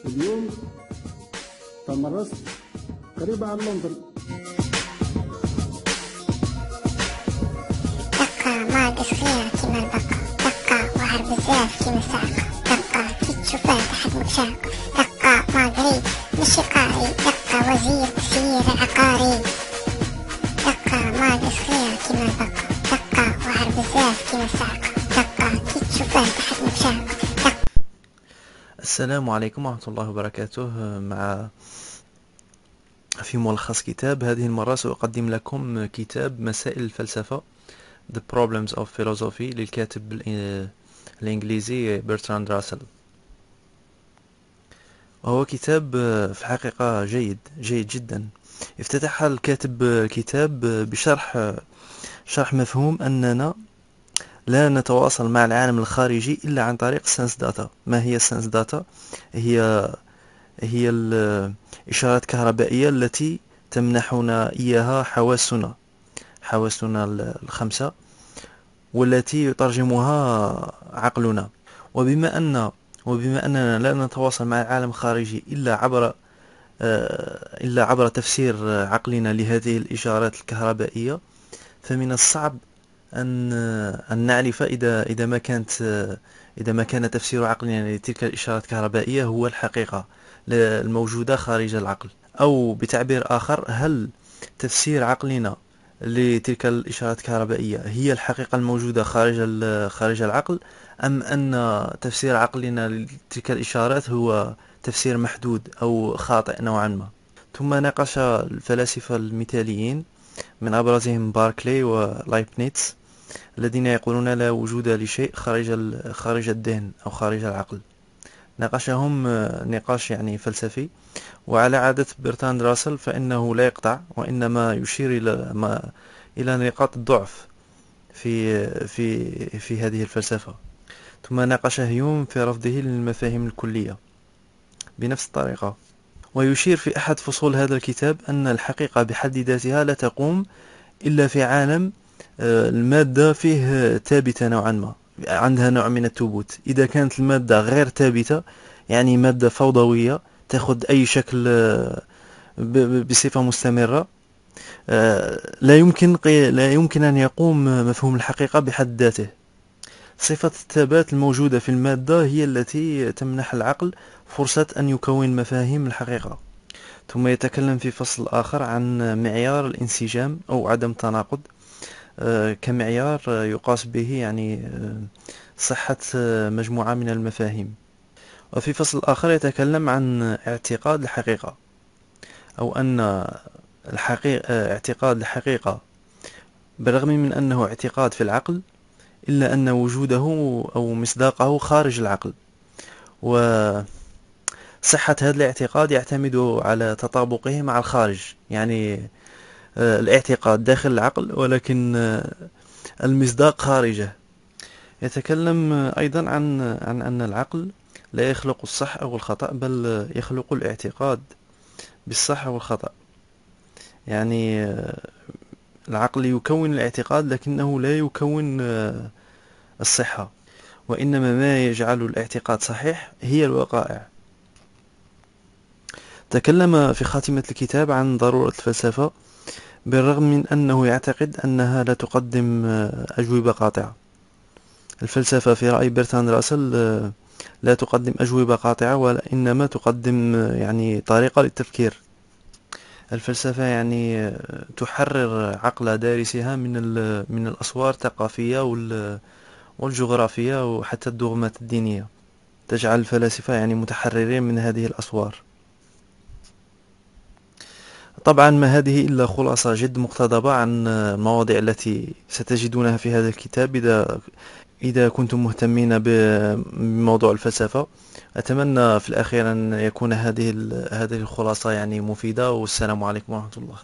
اليوم تمرست قريبة عن لندن. دقة ناقص خيار كيما البقا، دقة واعر بزاف كيما الساقة، دقة كي تشوفها تحت متشاق، دقة ماغري ماشي قاري، دقة وزير تسيير عقاري، دقة ناقص خيار كيما البقا، دقة واعر بزاف كيما الساقة، دقة كي تشوفها تحت متشاق. السلام عليكم ورحمة الله وبركاته. في ملخص كتاب. هذه المرة سأقدم لكم كتاب مسائل الفلسفة The Problems of Philosophy للكاتب الإنجليزي برتراند راسل، وهو كتاب في الحقيقة جيد جدا. افتتح الكاتب الكتاب بشرح مفهوم أننا لا نتواصل مع العالم الخارجي إلا عن طريق السنس داتا. ما هي السنس داتا؟ هي الإشارات الكهربائية التي تمنحنا إياها حواسنا الخمسة، والتي يترجمها عقلنا. وبما أننا لا نتواصل مع العالم الخارجي إلا عبر تفسير عقلنا لهذه الإشارات الكهربائية، فمن الصعب أن نعرف إذا ما كان تفسير عقلنا لتلك الإشارات الكهربائية هو الحقيقة الموجودة خارج العقل، أو بتعبير آخر، هل تفسير عقلنا لتلك الإشارات الكهربائية هي الحقيقة الموجودة خارج العقل، أم أن تفسير عقلنا لتلك الإشارات هو تفسير محدود أو خاطئ نوعا ما. ثم ناقش الفلاسفة المثاليين من أبرزهم باركلي ولايبنيتس الذين يقولون لا وجود لشيء خارج الذهن أو خارج العقل. ناقشهم نقاش فلسفي، وعلى عادة برتراند راسل فإنه لا يقطع، وإنما يشير إلى نقاط الضعف في هذه الفلسفة. ثم ناقش هيوم في رفضه للمفاهيم الكلية بنفس الطريقة، ويشير في أحد فصول هذا الكتاب أن الحقيقة بحد ذاتها لا تقوم إلا في عالم المادة فيه ثابتة نوعا ما، عندها نوع من الثبوت. إذا كانت المادة غير ثابتة، يعني مادة فوضوية تأخذ أي شكل بصفة مستمرة، لا يمكن أن يقوم مفهوم الحقيقة بحد ذاته. صفة الثبات الموجودة في المادة هي التي تمنح العقل فرصة أن يكون مفاهيم الحقيقة. ثم يتكلم في فصل آخر عن معيار الانسجام أو عدم التناقض كمعيار يقاس به صحة مجموعة من المفاهيم. وفي فصل آخر يتكلم عن اعتقاد الحقيقة، أو أن اعتقاد الحقيقة بالرغم من أنه اعتقاد في العقل، إلا أن وجوده أو مصداقه خارج العقل. وصحة هذا الاعتقاد يعتمد على تطابقه مع الخارج، الاعتقاد داخل العقل ولكن المصداق خارجه. يتكلم أيضا عن أن العقل لا يخلق الصح أو الخطأ، بل يخلق الاعتقاد بالصح والخطأ. العقل يكون الاعتقاد لكنه لا يكون الصحة، وإنما ما يجعل الاعتقاد صحيح هي الوقائع. تكلم في خاتمة الكتاب عن ضرورة الفلسفة بالرغم من أنه يعتقد أنها لا تقدم أجوبة قاطعة. الفلسفة في رأي برتراند راسل لا تقدم أجوبة قاطعة، وإنما تقدم طريقة للتفكير. الفلسفة تحرر عقل دارسها من الأسوار الثقافية والجغرافية وحتى الدogمات الدينية، تجعل الفلاسفة متحررين من هذه الأسوار. طبعا ما هذه إلا خلاصة جد مقتضبة عن المواضيع التي ستجدونها في هذا الكتاب. إذا كنتم مهتمين بموضوع الفلسفة، أتمنى في الأخير أن يكون هذه الخلاصة مفيدة. والسلام عليكم ورحمة الله.